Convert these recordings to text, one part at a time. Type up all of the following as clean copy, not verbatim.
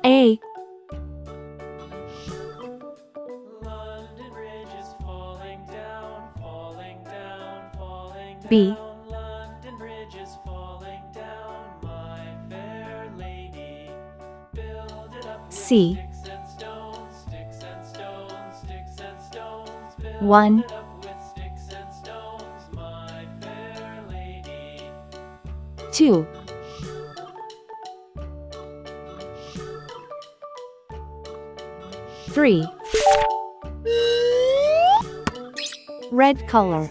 A. London Bridge is falling down, falling down, falling down. B. London Bridge is falling down, my fair lady. Build it up with C. sticks and stones, sticks and stones, sticks and stones. Build 1. it up with sticks and stones, my fair lady. 2. 3. Red color.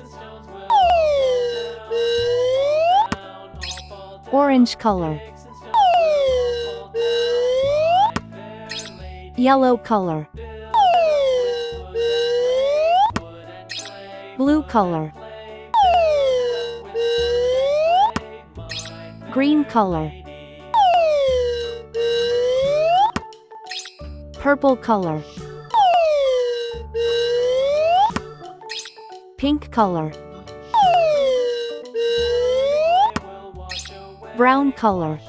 Orange color. Yellow color. Blue color. Green color. Purple color. Pink color. Brown color.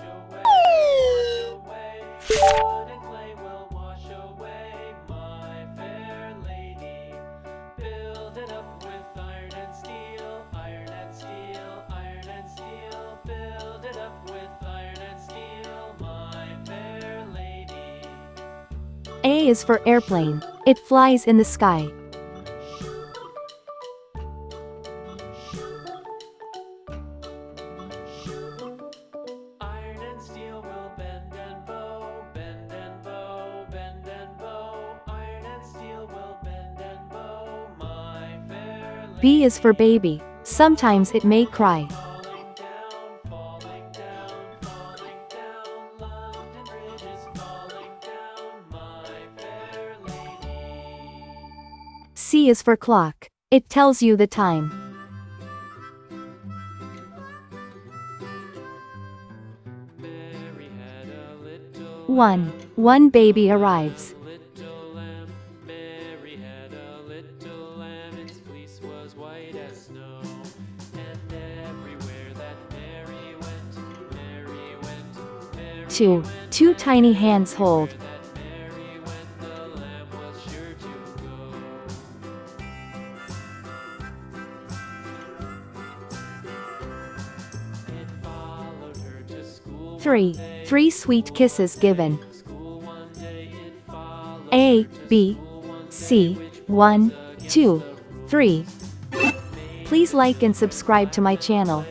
Build it up with iron and steel, iron and steel, iron and steel. Build it up with iron and steel, my fair lady. A is for airplane. It flies in the sky. Iron and steel will bend and bow, bend and bow, bend and bow. Iron and steel will bend and bow, my fair lady. B is for baby. Sometimes it may cry. Falling down, falling down, falling down. London Bridge is falling down, my fair lady. C is for clock. It tells you the time. Mary had a little 1. One baby arrives. little lamb. Mary had a little lamb. Its fleece was white as snow. And everywhere that Mary went, Mary went, Mary 2. went. Two tiny hands hold. That Mary went, the lamb was sure to go. It followed her to school. 3. 3 sweet kisses given. School one day it followed A, her to B, school one day, C. which 1, was against 2, the 3. Please like and subscribe to my channel.